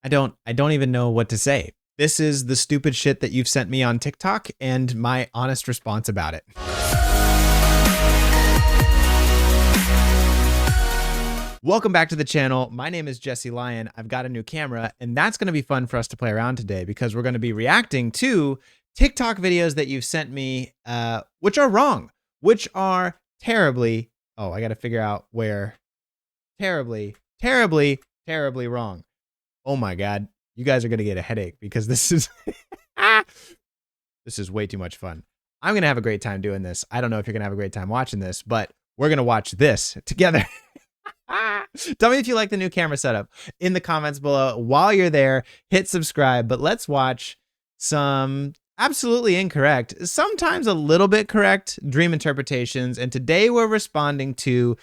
I don't even know what to say. This is the stupid shit that you've sent me on TikTok and my honest response about it. Welcome back to the channel. My name is Jesse Lyon. I've got a new camera, and that's going to be fun for us to play around today because we're going to be reacting to TikTok videos that you've sent me, which are wrong, which are terribly, oh, I got to figure out where, terribly wrong. Oh my God, you guys are going to get a headache because this is, this is way too much fun. I'm going to have a great time doing this. I don't know if you're going to have a great time watching this, but we're going to watch this together. Tell me if you like the new camera setup in the comments below. While you're there, hit subscribe, but let's watch some absolutely incorrect, sometimes a little bit correct dream interpretations. And today we're responding to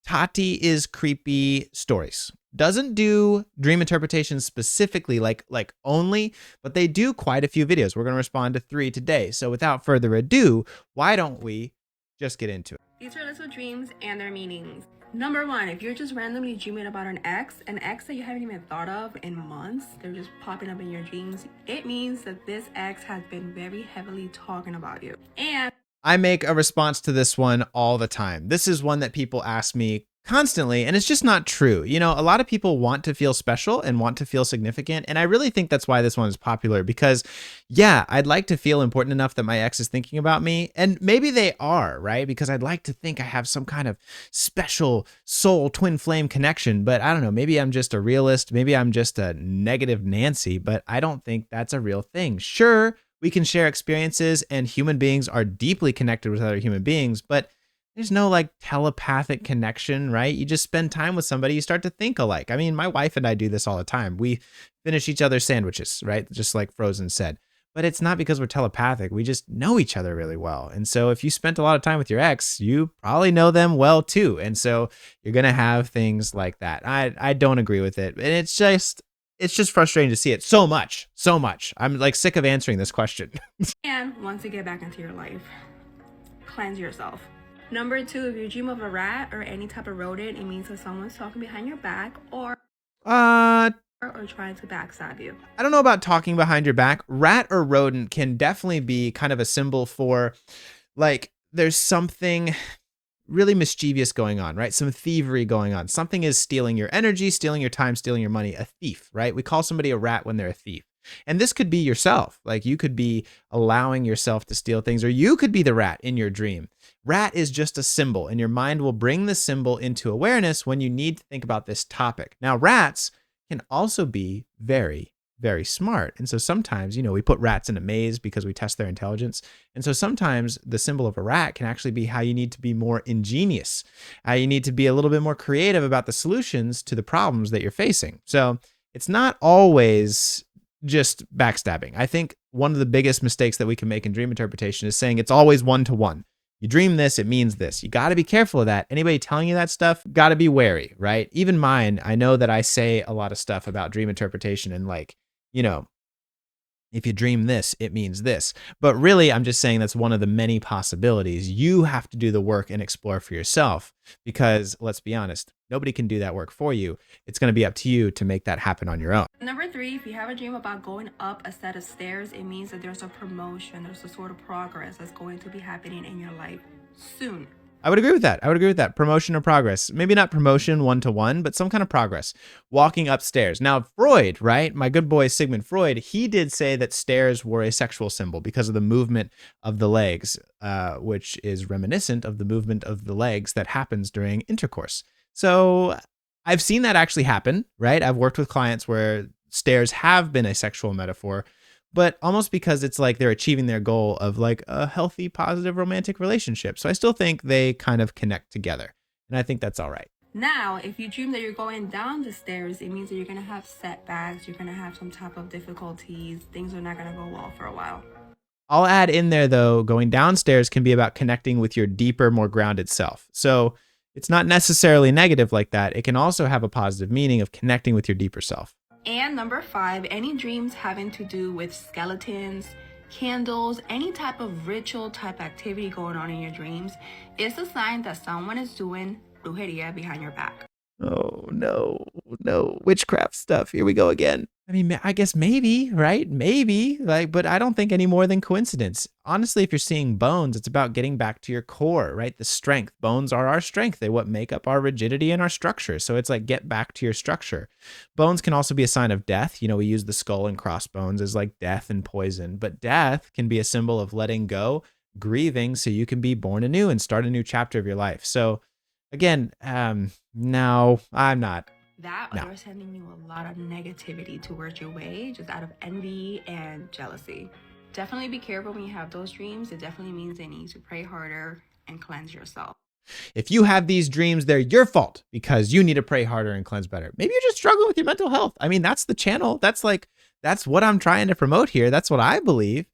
Tati is creepy stories. Doesn't do dream interpretations specifically, like only, but they do quite a few videos. We're going to respond to 3 today. So without further ado, why don't we just get into it? These are little dreams and their meanings. Number 1, if you're just randomly dreaming about an ex that you haven't even thought of in months, they're just popping up in your dreams, it means that this ex has been very heavily talking about you. And I make a response to this one all the time. This is one that people ask me constantly, and it's just not true. You know, a lot of people want to feel special and want to feel significant, and I really think that's why this one is popular because, yeah, I'd like to feel important enough that my ex is thinking about me, and maybe they are, right? Because I'd like to think I have some kind of special soul twin flame connection, but I don't know, maybe I'm just a realist, maybe I'm just a negative Nancy, but I don't think that's a real thing. Sure, we can share experiences, and human beings are deeply connected with other human beings, but there's no like telepathic connection, right? You just spend time with somebody, you start to think alike. I mean, my wife and I do this all the time. We finish each other's sandwiches, right? Just like Frozen said. But it's not because we're telepathic. We just know each other really well. And so if you spent a lot of time with your ex, you probably know them well too. And so you're going to have things like that. I don't agree with it. And it's just frustrating to see it so much. I'm like sick of answering this question. and once you get back into your life, cleanse yourself. Number 2, if you dream of a rat or any type of rodent, it means that someone's talking behind your back or trying to backstab you. I don't know about talking behind your back. Rat or rodent can definitely be kind of a symbol for like there's something really mischievous going on, right? Some thievery going on. Something is stealing your energy, stealing your time, stealing your money. A thief, right? We call somebody a rat when they're a thief. And this could be yourself. Like you could be allowing yourself to steal things, or you could be the rat in your dream. Rat is just a symbol, and your mind will bring the symbol into awareness when you need to think about this topic. Now, rats can also be very, very smart. And so sometimes, you know, we put rats in a maze because we test their intelligence. And so sometimes the symbol of a rat can actually be how you need to be more ingenious, how you need to be a little bit more creative about the solutions to the problems that you're facing. So it's not always just backstabbing. I think one of the biggest mistakes that we can make in dream interpretation is saying it's always one-to-one. You dream this, it means this. You got to be careful of that. Anybody telling you that stuff, got to be wary, right? Even mine, I know that I say a lot of stuff about dream interpretation and like, you know, if you dream this, it means this. But really, I'm just saying that's one of the many possibilities. You have to do the work and explore for yourself because let's be honest, nobody can do that work for you. It's going to be up to you to make that happen on your own. Number 3, if you have a dream about going up a set of stairs, it means that there's a promotion, there's a sort of progress that's going to be happening in your life soon. I would agree with that. Promotion or progress. Maybe not promotion one-to-one, but some kind of progress. Walking upstairs. Now, Freud, right? My good boy Sigmund Freud, he did say that stairs were a sexual symbol because of the movement of the legs, which is reminiscent of the movement of the legs that happens during intercourse. So I've seen that actually happen, right? I've worked with clients where stairs have been a sexual metaphor, but almost because it's like they're achieving their goal of like a healthy, positive, romantic relationship. So I still think they kind of connect together. And I think that's all right. Now, if you dream that you're going down the stairs, it means that you're going to have setbacks. You're going to have some type of difficulties. Things are not going to go well for a while. I'll add in there, though, going downstairs can be about connecting with your deeper, more grounded self. So it's not necessarily negative like that. It can also have a positive meaning of connecting with your deeper self. And number 5, any dreams having to do with skeletons, candles, any type of ritual type activity going on in your dreams is a sign that someone is doing brujeria behind your back. Oh, no, witchcraft stuff. Here we go again. I mean, I guess maybe, right? Maybe, like, but I don't think any more than coincidence. Honestly, if you're seeing bones, it's about getting back to your core, right? The strength. Bones are our strength. They what make up our rigidity and our structure. So it's like get back to your structure. Bones can also be a sign of death. You know, we use the skull and crossbones as like death and poison, but death can be a symbol of letting go, grieving, so you can be born anew and start a new chapter of your life. So again, no, I'm not. That or No. they're sending you a lot of negativity towards your way, just out of envy and jealousy. Definitely be careful when you have those dreams. It definitely means they need to pray harder and cleanse yourself. If you have these dreams, they're your fault because you need to pray harder and cleanse better. Maybe you're just struggling with your mental health. I mean, that's the channel. That's what I'm trying to promote here. That's what I believe.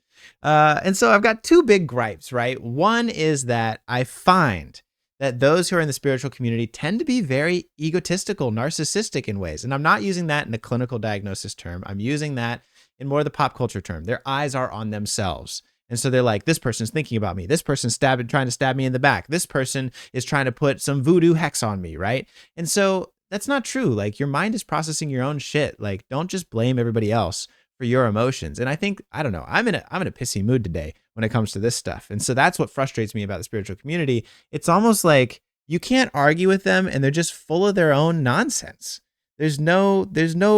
And so I've got two big gripes, right? One is that I find that those who are in the spiritual community tend to be very egotistical, narcissistic in ways. And I'm not using that in a clinical diagnosis term. I'm using that in more of the pop culture term. Their eyes are on themselves. And so they're like, this person's thinking about me. This person's trying to stab me in the back. This person is trying to put some voodoo hex on me, right? And so that's not true. Like your mind is processing your own shit. Like don't just blame everybody else for your emotions. And I think, I don't know, I'm in a pissy mood today when it comes to this stuff. And so that's what frustrates me about the spiritual community. It's almost like you can't argue with them and they're just full of their own nonsense. There's no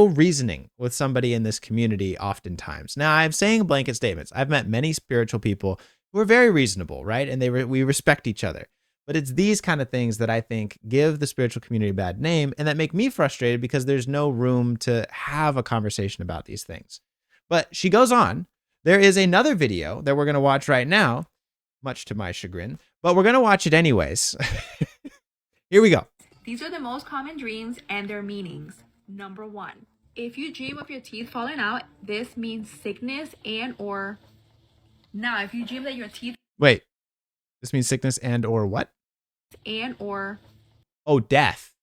reasoning with somebody in this community oftentimes. Now, I'm saying blanket statements. I've met many spiritual people who are very reasonable, right? And we respect each other. But it's these kind of things that I think give the spiritual community a bad name and that make me frustrated because there's no room to have a conversation about these things. But she goes on. There is another video that we're going to watch right now, much to my chagrin, but we're going to watch it anyways. Here we go. These are the most common dreams and their meanings. Number 1, if you dream of your teeth falling out, this means sickness and or... Now, if you dream that your teeth... Wait, this means sickness and or what? And or... Oh, death.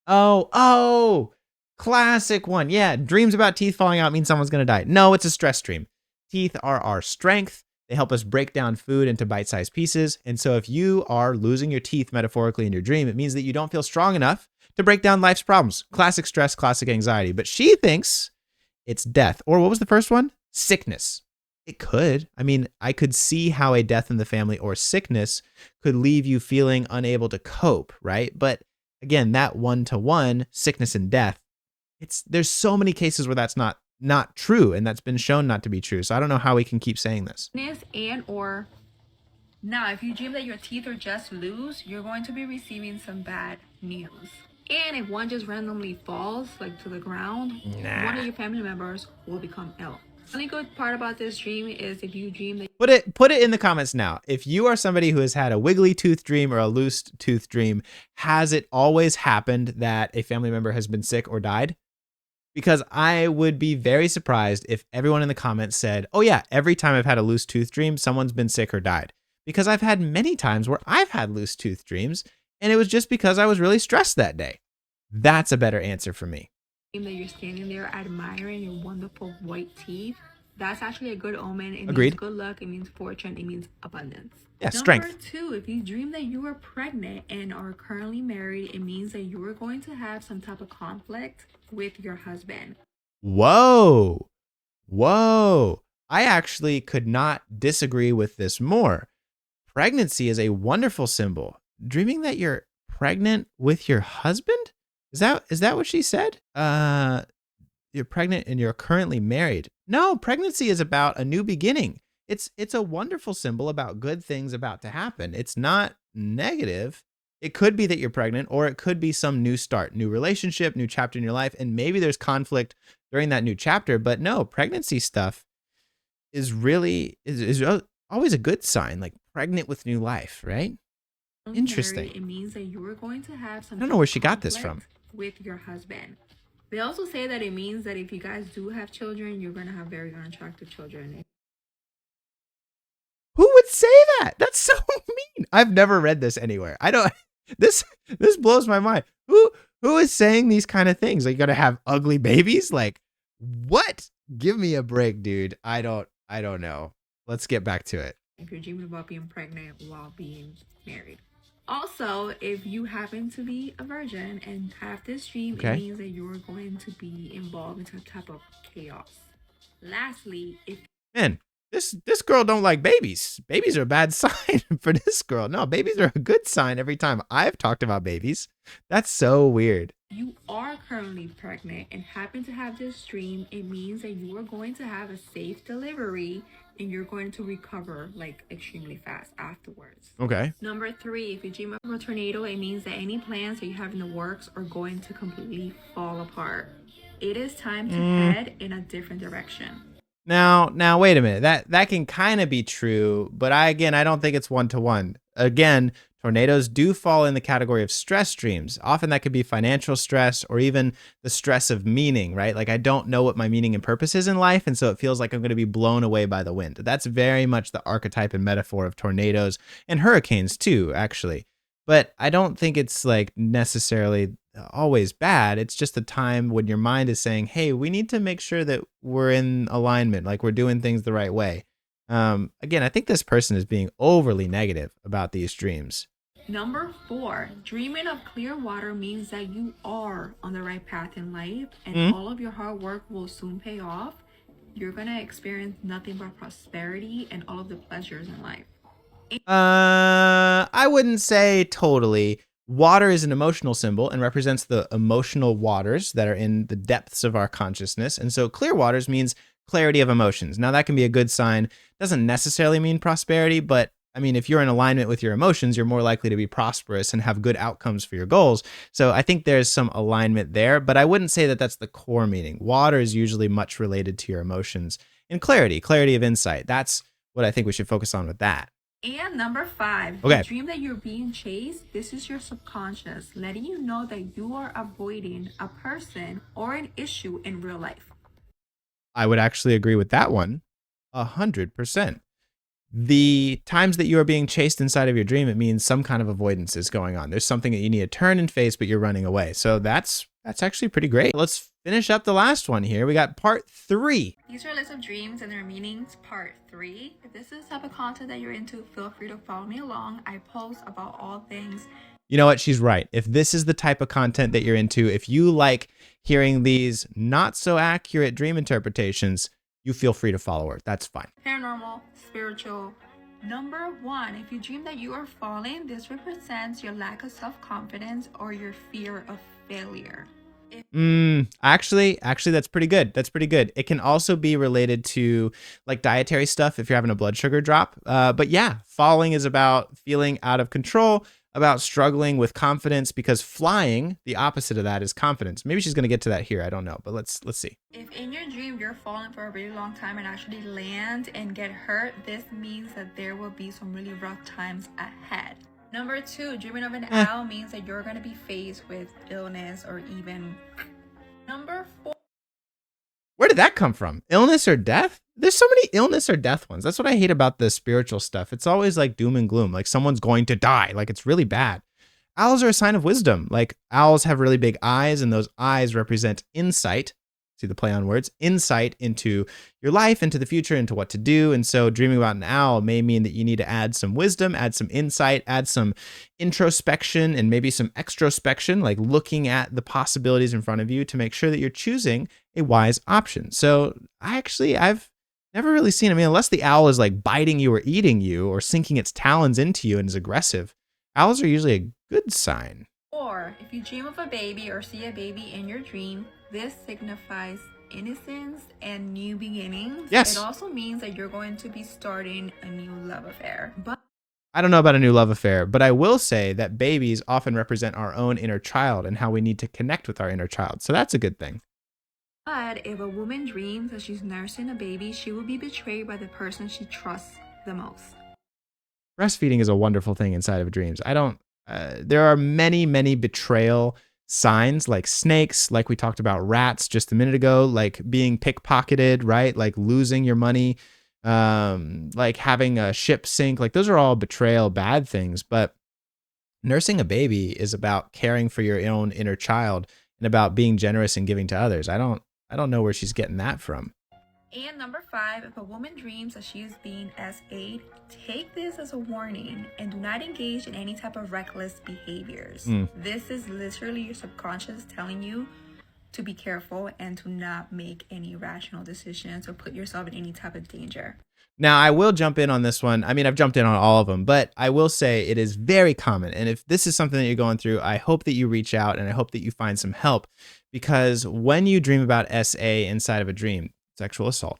Oh, classic one. Yeah, dreams about teeth falling out mean someone's going to die. No, it's a stress dream. Teeth are our strength. They help us break down food into bite-sized pieces. And so if you are losing your teeth metaphorically in your dream, it means that you don't feel strong enough to break down life's problems. Classic stress, classic anxiety. But she thinks it's death. Or what was the first one? Sickness. It could. I mean, I could see how a death in the family or sickness could leave you feeling unable to cope, right? But again, that one-to-one sickness and death, there's so many cases where that's not true, and that's been shown not to be true. So I don't know how we can keep saying this. And or... Now, if you dream that your teeth are just loose, you're going to be receiving some bad news. And if one just randomly falls like to the ground, one of your family members will become ill. The only good part about this dream is if you dream that... Put it in the comments now. If you are somebody who has had a wiggly tooth dream or a loose tooth dream, has it always happened that a family member has been sick or died? Because I would be very surprised if everyone in the comments said, oh yeah, every time I've had a loose tooth dream, someone's been sick or died. Because I've had many times where I've had loose tooth dreams, and it was just because I was really stressed that day. That's a better answer for me. That you're standing there admiring your wonderful white teeth, that's actually a good omen. It Agreed. means good luck, it means fortune, it means abundance. Yeah, strength. Number 2, if you dream that you are pregnant and are currently married, it means that you are going to have some type of conflict with your husband. Whoa. I actually could not disagree with this more. Pregnancy is a wonderful symbol. Dreaming that you're pregnant with your husband? Is that what she said? You're pregnant and you're currently married. No, pregnancy is about a new beginning. It's a wonderful symbol about good things about to happen. It's not negative. It could be that you're pregnant, or it could be some new start, new relationship, new chapter in your life, and maybe there's conflict during that new chapter. But no, pregnancy stuff is really is always a good sign, like pregnant with new life, right? Interesting. It means that you are going to have some... I don't know where she got this from. With your husband. They also say that it means that if you guys do have children, you're going to have very unattractive children. Who would say that? That's so mean. I've never read this anywhere. I don't. This blows my mind. Who is saying these kind of things? Like, you got to have ugly babies? Like, what? Give me a break, dude. I don't know. Let's get back to it. If you're dreaming about being pregnant while being married. Also, if you happen to be a virgin and have this dream, it Okay. means that you're going to be involved in some type of chaos. Lastly, if Man, this girl don't like babies. Babies are a bad sign for this girl. No, babies are a good sign every time I've talked about babies. That's so weird. you are currently pregnant and happen to have this dream, it means that you are going to have a safe delivery and you're going to recover like extremely fast afterwards. Okay. Number 3, if you dream of a tornado, it means that any plans that you have in the works are going to completely fall apart. It is time to head in a different direction. Now, wait a minute. That can kind of be true, but I don't think it's one-to-one. Again, tornadoes do fall in the category of stress dreams. Often that could be financial stress or even the stress of meaning, right? Like I don't know what my meaning and purpose is in life, and so it feels like I'm going to be blown away by the wind. That's very much the archetype and metaphor of tornadoes and hurricanes too, actually. But I don't think it's like necessarily always bad. It's just a time when your mind is saying, hey, we need to make sure that we're in alignment, like we're doing things the right way. Again, I think this person is being overly negative about these dreams. Number 4, dreaming of clear water means that you are on the right path in life and all of your hard work will soon pay off. You're going to experience nothing but prosperity and all of the pleasures in life. I wouldn't say totally. Water is an emotional symbol and represents the emotional waters that are in the depths of our consciousness. And so clear waters means clarity of emotions. Now that can be a good sign. Doesn't necessarily mean prosperity, but I mean, if you're in alignment with your emotions, you're more likely to be prosperous and have good outcomes for your goals. So I think there's some alignment there, but I wouldn't say that that's the core meaning. Water is usually much related to your emotions and clarity of insight. That's what I think we should focus on with that. And number 5, Okay. the dream that you're being chased, this is your subconscious letting you know that you are avoiding a person or an issue in real life. I would actually agree with that one 100%. The times that you are being chased inside of your dream, it means some kind of avoidance is going on. There's something that you need to turn and face, but you're running away. So that's actually pretty great. Let's finish up the last one here. We got part 3. These are a list of dreams and their meanings, part 3. If this is the type of content that you're into, feel free to follow me along. I post about all things. You know what? She's right. If this is the type of content that you're into, if you like hearing these not so accurate dream interpretations, you feel free to follow her. That's fine. Paranormal, spiritual. Number 1, if you dream that you are falling, this represents your lack of self-confidence or your fear of failure. Actually, that's pretty good. That's pretty good. It can also be related to like dietary stuff if you're having a blood sugar drop. But yeah, falling is about feeling out of control, about struggling with confidence, because flying, the opposite of that is confidence. Maybe she's going to get to that here. I don't know, but let's see. If in your dream you're falling for a really long time and actually land and get hurt, this means that there will be some really rough times ahead. Number 2, dreaming of an owl means that you're going to be faced with illness or even. Number 4. Where did that come from? Illness or death? There's so many illness or death ones. That's what I hate about the spiritual stuff. It's always like doom and gloom, like someone's going to die. Like it's really bad. Owls are a sign of wisdom. Like owls have really big eyes, and those eyes represent insight. See the play on words, insight into your life, into the future, into what to do. And so dreaming about an owl may mean that you need to add some wisdom, add some insight, add some introspection, and maybe some extrospection, like looking at the possibilities in front of you to make sure that you're choosing a wise option. So I've never really seen, unless the owl is like biting you or eating you or sinking its talons into you and is aggressive, owls are usually a good sign. Or if you dream of a baby or see a baby in your dream, this signifies innocence and new beginnings. Yes. It also means that you're going to be starting a new love affair. But I don't know about a new love affair, but I will say that babies often represent our own inner child and how we need to connect with our inner child. So that's a good thing. But if a woman dreams that she's nursing a baby, she will be betrayed by the person she trusts the most. Breastfeeding is a wonderful thing inside of dreams. There are many, many betrayal signs, like snakes, like we talked about rats just a minute ago, like being pickpocketed, right? Like losing your money, like having a ship sink. Like those are all betrayal, bad things. But nursing a baby is about caring for your own inner child and about being generous and giving to others. I don't know where she's getting that from. And number 5, if a woman dreams that she is being SA'd, take this as a warning and do not engage in any type of reckless behaviors. This is literally your subconscious telling you to be careful and to not make any rational decisions or put yourself in any type of danger. Now, I will jump in on this one. I mean, I've jumped in on all of them, but I will say it is very common. And if this is something that you're going through, I hope that you reach out and I hope that you find some help, because when you dream about SA inside of a dream, sexual assault,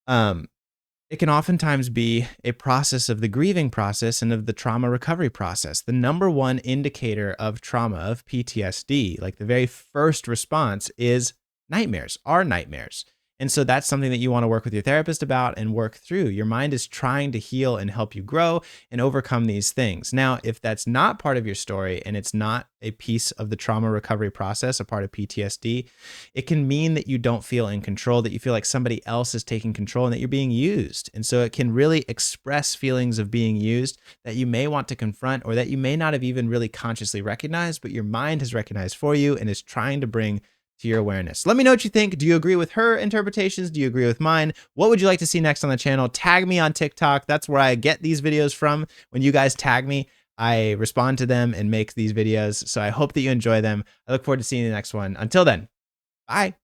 it can oftentimes be a process of the grieving process and of the trauma recovery process. The number one indicator of trauma, of PTSD, like the very first response, is nightmares, are nightmares. And so that's something that you want to work with your therapist about and work through. Your mind is trying to heal and help you grow and overcome these things. Now, if that's not part of your story and it's not a piece of the trauma recovery process, a part of PTSD, it can mean that you don't feel in control, that you feel like somebody else is taking control and that you're being used. And so it can really express feelings of being used that you may want to confront or that you may not have even really consciously recognized, but your mind has recognized for you and is trying to bring to your awareness. Let me know what you think. Do you agree with her interpretations? Do you agree with mine? What would you like to see next on the channel? Tag me on TikTok. That's where I get these videos from. When you guys tag me, I respond to them and make these videos. So I hope that you enjoy them. I look forward to seeing you in the next one. Until then, bye.